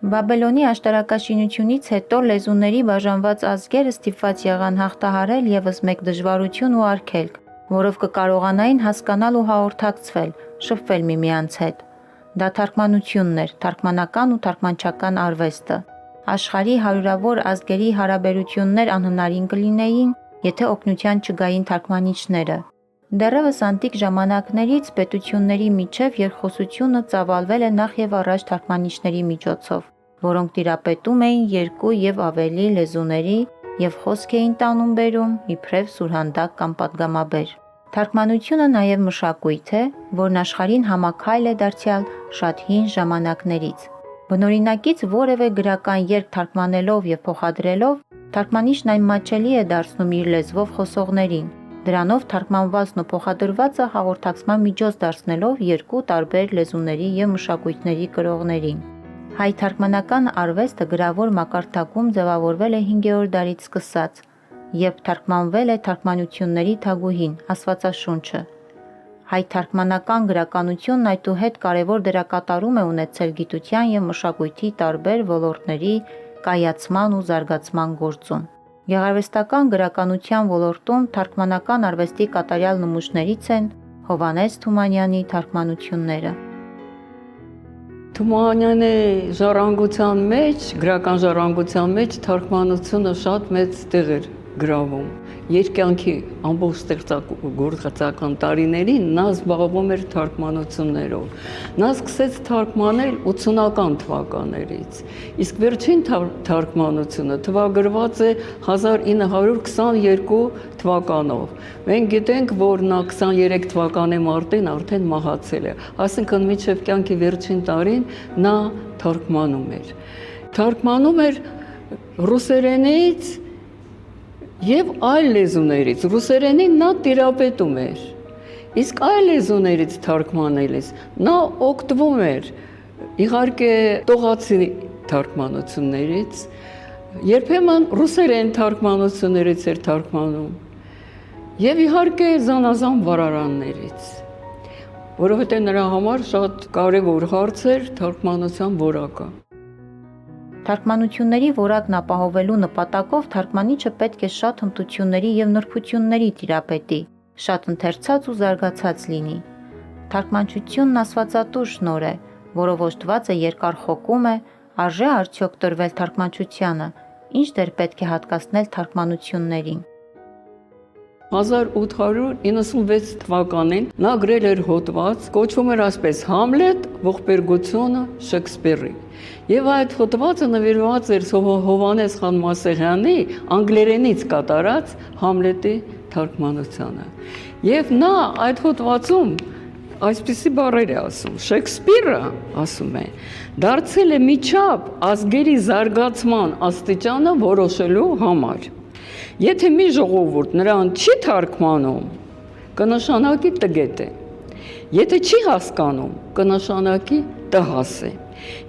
Բաբելոնի աշտարակաշինությունից հետո լեզուների բաժանված ազգերը ստիպված եղան հաղթահարել ևս մեկ դժվարություն ու արգելք, որով կկարողանային հասկանալ ու հաղորդակցվել, շփվել միմյանց հետ։ Դա թարգմանությունն էր, թարգմանական ու թարգմանչական արվեստը։ Աշխարհի հարյուրավոր ազգերի հարաբերություններ անհնարին կլինեին, եթե օգնության չգային թարգմանիչները։ Դեռևս անտիկ ժամանակներից պետությունների միջև երկխոսությունը ծավալվել է նախ եւ առաջ թարգմանիչների միջոցով, որոնք տիրապետում էին երկու եւ ավելի լեզուների եւ խոսք էին տանում բերում իբրև սուրհանդակ կամ պատգամաբեր։ Թարգմանությունը նաեւ մշակույթ է, որն աշխարհին համաքայլ է դարձյալ շատ հին ժամանակներից։ Բնօրինակից որևէ գրական երգ թարգմանելով եւ փոխադրելով, թարգմանիչն այն մատչելի է դարձնում իր լեզվով խոսողներին, դրանով թարգմանվածն ու փոխադրվածը հաղորդակցման միջոց դարձնելով երկու տարբեր լեզուների եւ մշակույթների կրողներին։ Հայ թարգմանական արվեստը գրավոր մակարդակում ձևավորվել է 5-րդ դարից սկսած, երբ թարգմանվել է թարգմանությունների թագուհին՝ Աստվածաշունչը։ Հայ թարգմանական գրականությունն այդուհետ կարևոր դերակատարում է ունեցել գիտության եւ մշակույթի տարբեր ոլորտների կայացման ու զարգացման գործում։ Գեղարվեստական գրականության ոլորտում թարգմանական արվեստի կատարյալ նմուշներից են Հովհաննես Թումանյանի թարգմանությունները։ Թումանյանի ժառանգության մեջ, գրական ժառանգության մեջ թարգմանությունը շատ մեծ տեղ էր գրավում։ Երկյանքի ամբողջ ստեղծագործական տարիներին նա զբաղվում էր թարգմանություններով։ Նա սկսեց թարգմանել 80-ական թվականներից, իսկ վերջին թարգմանությունը թվագրված է 1922 թվականով։ Մենք գիտենք, որ նա 23 թվականի մարտին արդեն մահացել է, այսինքն մինչև կյանքի վերջին տարին նա թարգմանում էր։ Թարգմանում էր ռուսերենից եւ այլ լեզուներից, ռուսերենին նա տիրապետում էր, իսկ այլ լեզուներից թարգմանելիս նա օգտվում էր իհարկե տողացի թարգմանություններից, երբեմն ռուսերեն թարգմանություններից էր թարգմանում եւ իհարկե զանազան վարարաններից, որովհետեւ նրա համար շատ կարեւոր հարց էր թարգմանության որակը։ Թարգմանությունների որակն ապահովելու նպատակով թարգմանիչը պետք է շատ հմտությունների եւ նրբությունների տիրապետի, շատ ընթերցած ու զարգացած լինի։ Թարգմանչությունն աստվածատու շնորհ է, որով օժտված է երկար խոկում է, արժե արդյոք տրվել թարգմանչությանը, ինչ դեր պետք է հատկացնել թարգմանություններին։ 1896 թվականին նա գրել էր հոդված, կոչվում էր այսպես Համլետ, ողբերգությունը Շեքսպիրի։ Եվ այդ հոդվածը նվիրված էր Հովհաննես խան Մասեղյանի անգլերենից կատարած Համլետի թարգմանությանը։ Եվ նա այդ հոդվածում այսպիսի բառեր է ասում. Շեքսպիրը, ասում է, դարձել է միջավ ազգերի զարգացման աստիճանը որոշելու համար։ Եթե մի ժողովուրդ նրան չի թարգմանում, կնշանակի տգետ է։ Եթե չի հասկանում, կնշանակի տհաս է։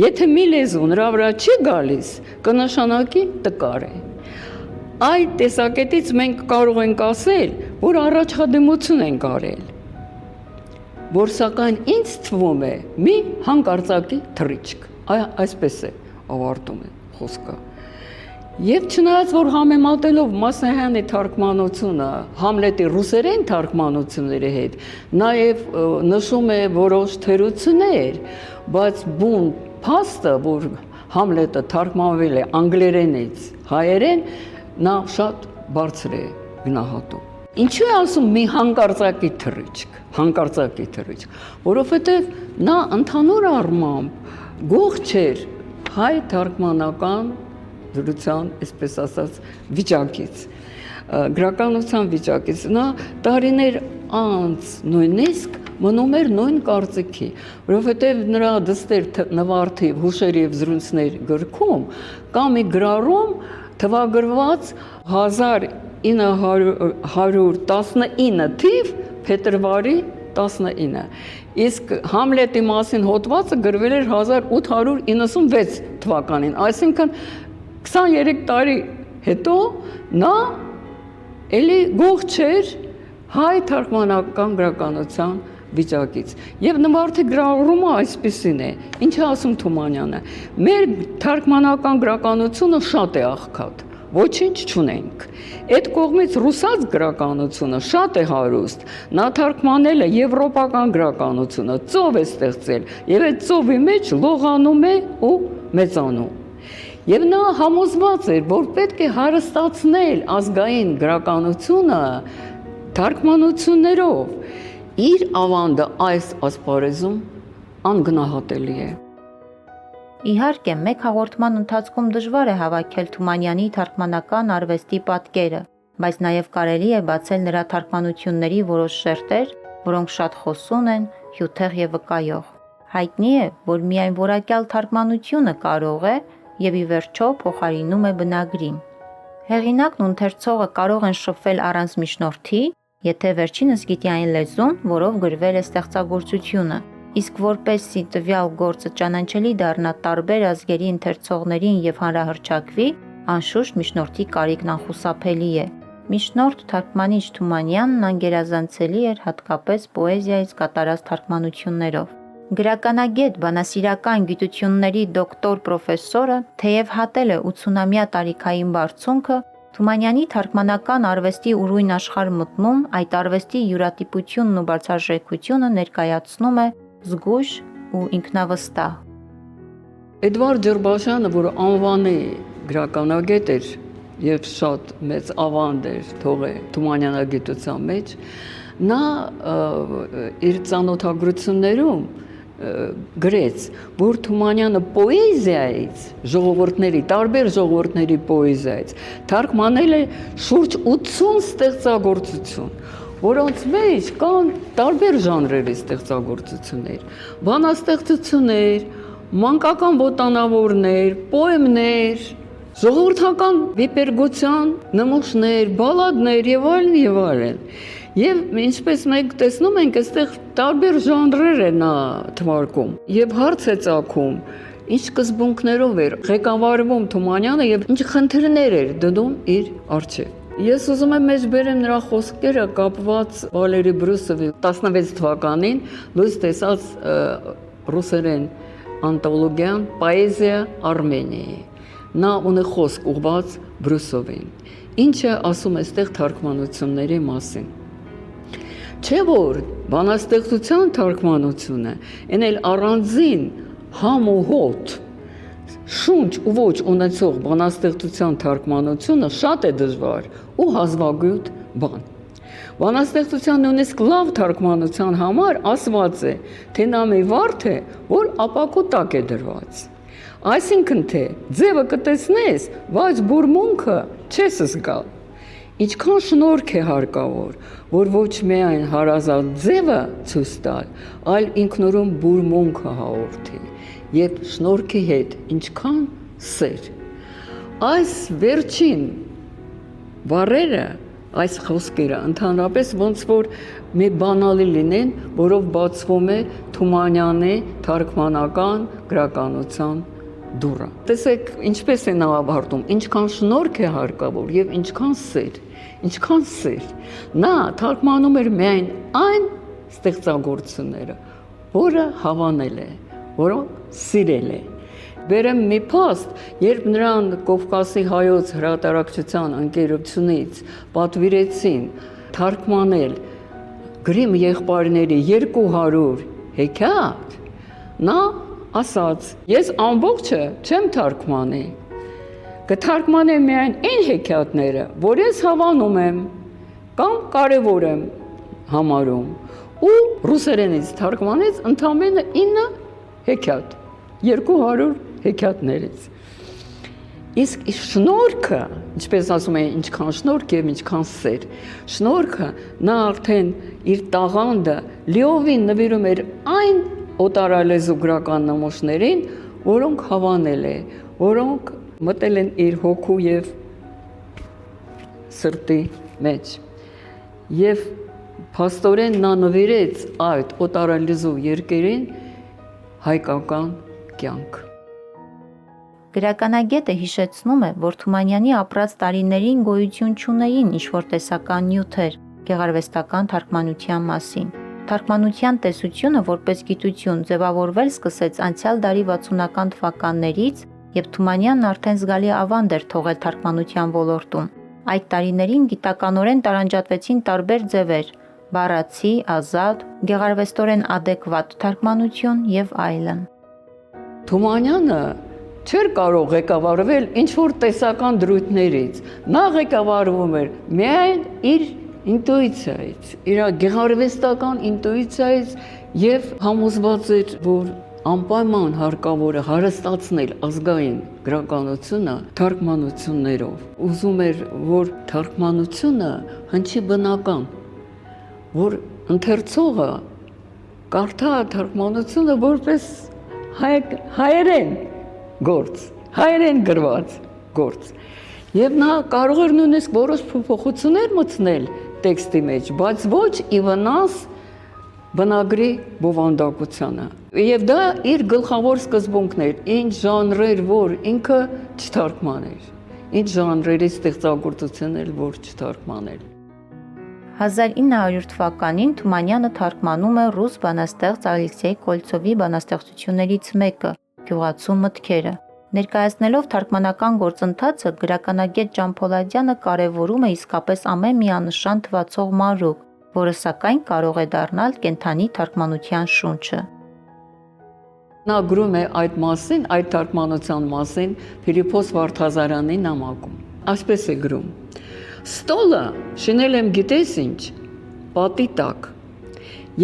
Եթե մի լեզու նրա վրա չի գալիս, կնշանակի տկար է։ Այդ տեսակետից մենք կարող ենք ասել, որ առաջադիմություն ենք արել, որ սակայն ինձ թվում է մի հանկարծակի թռիչք, այսպես է ավարտում է խոսքը։ Եվ չնայած, որ համեմատելով Մասեհյանի թարգմանությունը Համլետի ռուսերեն թարգմանությունների հետ, նաև նշում է որոշ թերություններ, բայց բուն փաստը, որ Համլետը թարգմանվել է անգլերենից հայերեն, նա շատ բարձր է գնահատում։ Ինչու է ասում մի հանկարծակի թռիչք, որովհետև նա ընդհանուր առմամբ գող չէր հայ թարգմանական դրության, այսպես ասած, վիճակից, գրականության վիճակից, նա տարիներ անց նույնիսկ մնում էր նույն կարծիքի, որովհետև նրա դստեր նվարդիվ հուշեր և զրույցներ գրքում կա մի գրառում թվագրված 1919 թիվ փետրվարի 19, իսկ Համլետի մասին հոդվածը գրվել էր 1896 թվականին, այսինքն 23 տարի հետո նա էլի գող չէր հայ թարգմանական գրականության վիճակից։ Եվ նվարդի գրառումը այսպեսին է։ Ինչ է ասում Թումանյանը։ Մեր թարգմանական գրականությունը շատ է աղքատ։ Ոչինչ չունենք։ Այդ կողմից ռուսաց գրականությունը շատ է հարուստ։ Նա թարգմանել է եվրոպական գրականությունը, ծով է ստեղծել, եւ այդ ծովի մեջ լողանում է ու մեծանում։ Եվ նա համոզված էր, որ պետք է հարստացնել ազգային գրականությունը թարգմանություններով։ Իր ավանդը այս ասպարեզում անգնահատելի է։ Իհարկե, մեկ հաղորդման ընթացքում դժվար է հավաքել Թումանյանի թարգմանական արվեստի պատկերը, բայց նաև կարելի է բացել նրա թարգմանությունների որոշ շերտեր, որոնք շատ խոսուն են, հյութեղ եւ վկայող։ Հայտնի է, որ միայն որակյալ թարգմանությունը կարող է եւ ի վերջո փոխարինում է բնագրին։ Հեղինակն ու ընթերցողը կարող են շփվել առանց միջնորդի, եթե վերջինս գիտի այն լեզուն, որով գրվել է ստեղծագործությունը։ Իսկ որպեսզի տվյալ գործը ճանաչելի դառնա տարբեր ազգերի ընթերցողներին եւ հանրահռչակվի, անշուշտ միջնորդի կարիքն անխուսափելի է։ Միջնորդ թարգմանիչ Թումանյանն անգերազանցելի էր հատկապես պոեզիայից կատարած թարգմանություններով։ Գրականագետ, բանասիրական գիտությունների դոկտոր պրոֆեսորը թեև հատել է 80-ամյա տարիքային բարձունքը, Թումանյանի թարգմանական արվեստի ուրույն աշխարհ մտնում այդ արվեստի յուրատիպությունն ու բարձրաժեքությունը ներկայացնում է զգույշ ու ինքնավստահ։ Էդվարդ Ջրբաշյանը, որ անվանի գրականագետ էր եւ շատ մեծ ավանդ էր թողել Թումանյանագիտության մեջ, նա իր ծանոթագրություններում գրեց, որ Թումանյանը պոեզիայից, ժողովուրդների, տարբեր ժողովուրդների պոեզիայից թարգմանել է շուրջ 80 ստեղծագործություն, որոնց մեջ կան տարբեր ժանրերի ստեղծագործություններ, բանաստեղծություններ, մանկական ոտանավորներ, պոեմներ, ժողովրդական վիպերգության նմուշներ, բալադներ եւ այլն եւ այլն։ Եվ ինչպես մենք տեսնում ենք, այստեղ տարբեր ժանրեր է նա թվարկում եւ հարց է ծագում, ինչ սկզբունքներով էր ղեկավարվում Թումանյանը եւ ինչ խնդիրներ էր դնում իր առջեւ։ Ես ուզում եմ մեջբերեմ նրա խոսքերը կապված Վալերի Բրուսովի 16 թվականին լույս տեսած ռուսերեն անթոլոգիան «Պոեզիա Արմենիայի»։ Նա ունի խոսք ուղղված Բրուսովին, ինչը ասում է այստեղ թարգմանությունների մասին։ Չէ՞ որ բանաստեղծության թարգմանությունը այն էլ առանձին համ ու հոտ շունչ ու ոչ ունեցող բանաստեղծության թարգմանությունը շատ է դժվար ու հազվագյուտ բան։ Բանաստեղծության նույնիսկ լավ թարգմանության համար ասված է, թե նա մի վարդ է, որ ապակու տակ է դրված։ Այսինքն թե ձևը կտեսնես, բայց բուրմունքը չես զգալ։ Ինչքան շնորհք է հարկավոր, որ ոչ միայն հարազատ ձևը ցույց տալ, այլ ինքնուրույն բուրմունքը հաղորդի, եւ շնորհքի հետ ինչքան սեր։ Այս վերջին բառերը, այս խոսքերը ընդհանրապես ոնց որ մի բանալի լինեն, որով բացվում է Թումանյանի թարգմանական գրականության դուռը։ Տեսեք, ինչպես է նա ավարտում, ինչքան շնորհք է հարկավոր եւ ինչքան սեր, ինչքան սեր։ Նա թարգմանում էր միայն այն ստեղծագործությունները, որը հավանել է, որոնք սիրել է։ Բերեմ մի փաստ, երբ նրան Կովկասի հայոց հրատարակչության ընկերությունից պատվիրեցին թարգմանել Գրիմ եղբայրների 200 հեքիաթ, նա ասաց. ես ամբողջը չեմ թարգմանի, կթարգմանեմ միայն այն հեքիաթները, որ ես հավանում եմ կամ կարևոր եմ համարում, ու ռուսերենից թարգմանեց ընդամենը 9 հեքիաթ, 200 հեքիաթներից։ Իսկ շնորհքը, ինչպես ասում են, ինչքան շնորհք եւ ինչքան սեր, շնորհքը նա արդեն իր տաղանդը լիովին նվիրում էր այն օտարալեզու գրական նմուշներին, որոնք հավանել է, որոնք մտել են իր հոգու եւ սրտի մեջ։ Եվ փաստորեն նա նվիրեց այդ օտարալեզու երկերին հայկական կյանք։ Գրականագետը հիշեցնում է, որ Թումանյանի ապրած տարիներին գոյություն չունեին ինչ-որ տեսական նյութեր գեղարվեստական թարգմանության մասին։ Թարգմանության տեսությունը որպես գիտություն ձևավորվել սկսեց անցյալ դարի 60-ական թվականներից, եւ Թումանյանն արդեն զգալի ավանդ էր թողել թարգմանության ոլորտում։ Այդ տարիներին գիտականորեն տարանջատվեցին տարբեր ձևեր՝ բառացի, ազատ, գեղարվեստորեն ադեկվատ թարգմանություն եւ այլն։ Թումանյանը չէր կարող ղեկավարվել ինչ-որ տեսական դրույթներից, նա ղեկավարվում էր միայն իր ինտուիցիայից, իր գեղարվեստական ինտուիցիայից եւ համոզված էր, որ անպայման հարկավոր է հարստացնել ազգային գրականությունը թարգմանություններով։ Ուզում էր, որ թարգմանությունը հնչի բնական, որ ընթերցողը կարդա թարգմանությունը որպես հայերեն գործ, հայերեն գրված գործ։ Եվ նա կարող էր նույնիսկ որոշ փոփոխություններ մտցնել տեքստի մեջ, բայց ոչ ի վնաս բնագրի բովանդակությանը։ Եվ դա իր գլխավոր սկզբունքն էր, ինչ ժանրեր, որ ինքը չթարգմաներ, ինչ ժանրերի ստեղծագործություններ, որ չթարգմաներ։ 1900 թվականին Թումանյանը թարգմանում է ռուս բանաստեղծ Ալեքսեյ Կոլցովի բանաստեղծություններից մեկը՝ «Գյուղացու մտքերը»։ Ներկայացնելով թարգմանական գործընթացը, գրականագետ Ջանփոլադյանը կարևորում է իսկապես ամեն միանշան թվացող մանրուք, որը սակայն կարող է դառնալ կենդանի թարգմանության շունչը։ Նա գրում է այդ մասին, այդ թարգմանության մասին Ֆիլիպոս Վարդազարյանի նամակում։ Այսպես է գրում. «Ստոլը շինել եմ գիտես ինչ, պատի տակ,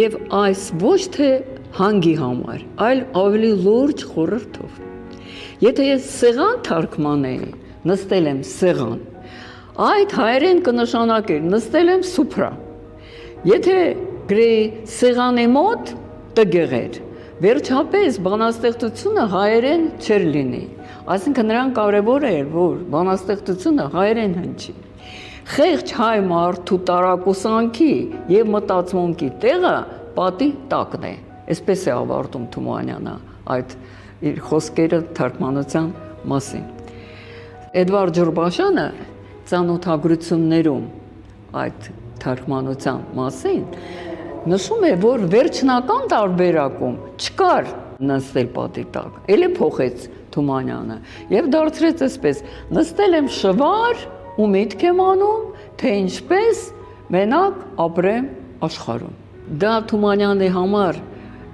եւ այս ոչ թե հանգի համար, այլ ավելի լուրջ խորհրդով։ Եթե ես սեղան թարգմանեի, նստել եմ սեղան, այդ հայերեն կնշանակեր նստել եմ սուփրա։ Եթե գրեի սեղանի մոտ, տգեղեր, վերջապես բանաստեղծությունը հայերեն չէր լինի։ Այսինքն նրան կարևոր էր, որ բանաստեղծությունը հայերեն հնչի։ Խեղճ հայ մարդու տարակուսանքի եւ մտածմունքի տեղը պատի տակն է»։ Այսպես է ավարտում Թումանյանը այդ իր խոսքերը թարգմանության մասին։ Էդվարդ Ջուրբաշյանը ծանոթագրություններում այդ թարգմանության մասին նշում է, որ վերջնական տարբերակում չկար նստել պատի տակ, էլի փոխեց Թումանյանը եւ դարձրեց այսպես. նստել եմ շվար ու միտք եմ անում, թե ինչպես մենակ ապրեմ աշխարհում։ Դա Թումանյանի համար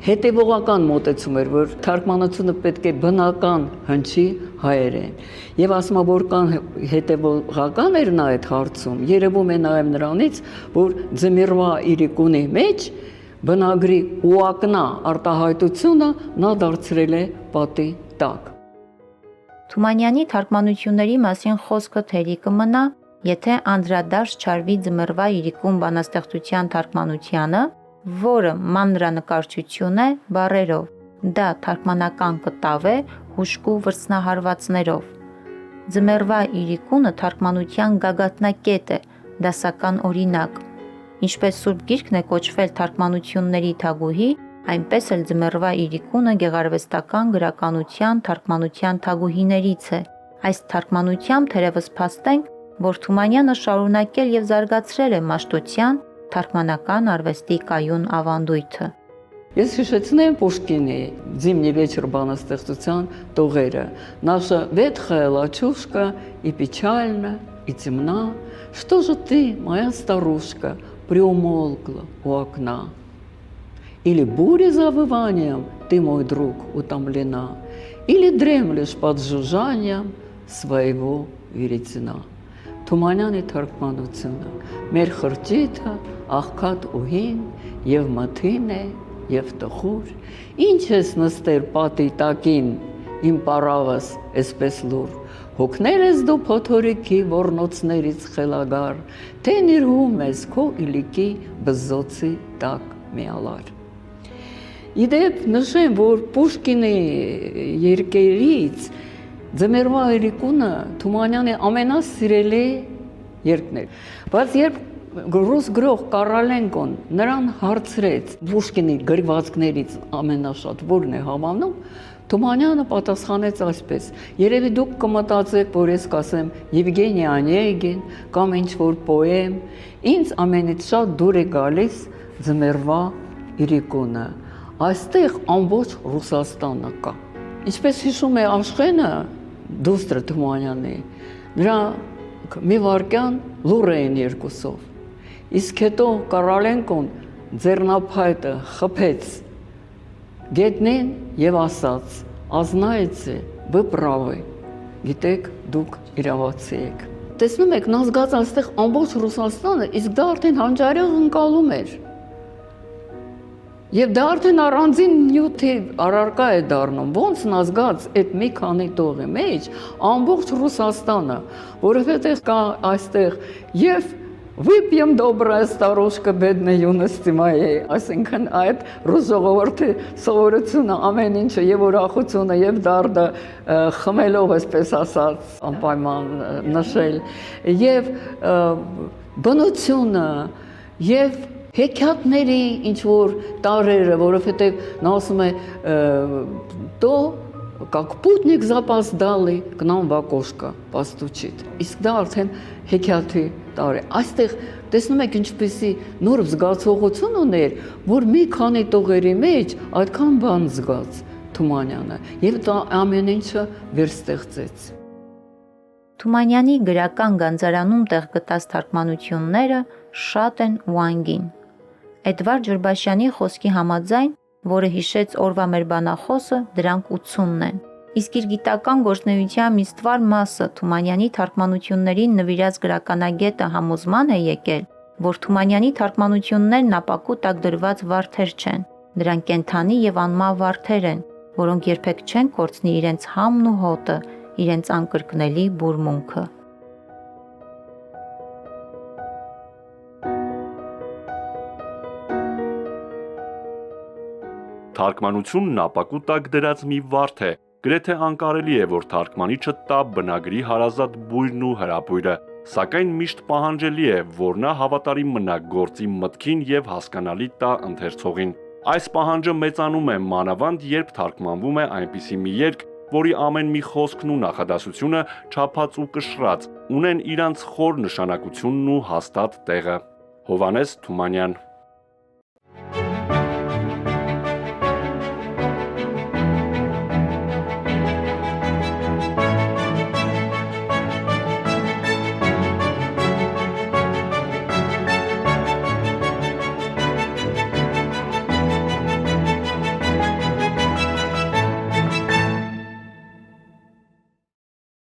հետևողական մոտեցում էր, որ թարգմանությունը պետք է բնական հնչի հայերեն։ Եվ ասում եմ, որքան հետևողական էր նա այդ հարցում, երևում է նաև նրանից, որ Ձմիրվա իրիկունի մեջ բնագրի ուակնա արտահայտությունը նա դարձրել է պատի տակ։ Թումանյանի թարգմանությունների մասին խոսքը թերի կմնա, եթե անդրադարձ չարվի Ձմռվա իրիկուն բանաստեղծության թարգմանությանը, որը մանրանկարչություն է բառերով, դա թարգմանական կտավ է հուժկու վրձնահարվածներով։ Ձմեռվա իրիկունը թարգմանության գագաթնակետ է, դասական օրինակ։ Ինչպես Սուրբ Գիրքն է կոչվել թարգմանությունների թագուհի, այնպես էլ Ձմեռվա իրիկունը գեղարվեստական գրականության թարգմանության թագուհիներից է։ Այս թարգմանությամբ թերևս փաստենք, որ Թումանյանը շարունակել եւ զարգացրել է մաշտոցյան թարգմանական արվեստի կայուն ավանդույթը։ Ես հիշեցնեմ Պուշկինի «Зимний вечер» բանաստեղծության տողերը. «Наша ветхая лачушка и печальна, и темна, что же ты, моя старушка, приумолкла у окна? Или бурей завыванием ты, мой друг, утомлена, или дремлешь под жужжанием своего веретена». Թումանյանի թարգմանությունը մեր խրճիթը աղքատ ուհին եւ մթին է եւ տխուր, ինչ ես նստել պատի տակին իմ պարավս այսպես լուր, հոգնել ես դու փոթորիկի ոռնոցներից խելագար, թե նիրհում ես քո իլիկի բզոցի տակ միալար։ Իդեպ նշեմ, որ Պուշկինի երկերից Ձմեռվա իրիկունը Թումանյանի ամենասիրելի երկն էր։ Բայց երբ ռուս գրող Կարալենկոն նրան հարցրեց Պուշկինի գրվածքներից ամենաշատ որն է հավանում, Թումանյանը պատասխանեց այսպես. երևի դուք կմտածեք, որ ես կասեմ Եվգենի Օնեգին կամ ինչ-որ պոեմ, ինձ ամենից շատ դուր է գալիս Ձմեռվա իրիկունը, այստեղ ամբողջ Ռուսաստանը կա։ Ինչպես հիշում է Աշխենը, դուստրը Թումանյանի, նրա մի վարքյան լուր էին երկուսով։ Իսկ հետո Կարալենկոն ձեռնափայտը խփեց գետնին եւ ասաց. «Ազնայցե, вы правы, գիտեք, դուք իրավացի եք»։ Տեսնում եք, նա զգաց այստեղ ամբողջ Ռուսաստանը, իսկ դա արդեն հանճարեղ ընկալում էր։ Եվ դա արդեն առանձին նյութի առարկա է դառնում, ոնց նա զգաց այդ մի քանի տողի մեջ ամբողջ Ռուսաստանը, որովհետև կա այստեղ եւ «Выпьем добрая старушка, бедная юности моей», այսինքն այդ ռուս ժողովրդի սովորությունը ամեն ինչը եւ ուրախությունը եւ դարդը խմելով, այսպես ասած, անպայման նշել եւ բնությունը եւ հեքիաթների ինչ որ տարերը, որովհետեւ նա ասում է «то как путник запоздалый к нам в окошко постучит». Իսկ դա արդեն հեքիաթի տարի։ Այստեղ տեսնում եք ինչպեսի նոր զգացողություն ուներ, որ մի քանի տողերի մեջ այդքան բան զգաց Թումանյանը եւ դա ամեն ինչը վերստեղծեց։ Թումանյանի գրական գանձարանում տեղ գտած թարգմանությունները շատ են ու անգին։ Էդվարդ Ջրբաշյանի խոսքի համաձայն, որը հիշեց օրվա մեր բանախոսը, դրանք 80-ն են։ Իսկ իր գիտական գործունեության մի ստվար մասը Թումանյանի թարգմանություններին նվիրած գրականագետը համոզման է եկել, որ Թումանյանի թարգմանություններն ապակու տակ դրված վարդեր չեն, դրանք կենդանի եւ անմահ վարդեր են, որոնք երբեք չեն կորցնի իրենց համն ու հոտը, իրենց անկրկնելի բուրմունքը։ Թարգմանությունն ապակու տակ դրած մի վարդ է, գրեթե անկարելի է, որ թարգմանիչը տա բնագրի հարազատ բույրն ու հրապույրը, սակայն միշտ պահանջելի է, որ նա հավատարիմ մնա գործի մտքին եւ հասկանալի տա ընթերցողին։ Այս պահանջը մեծանում է մանավանդ, երբ թարգմանվում է այնպիսի մի երգ, որի ամեն մի խոսքն ու նախադասությունը չափած ու կշռած, ունեն իրանց խոր նշանակությունն ու հաստատ տեղը։ Հովհաննես Թումանյան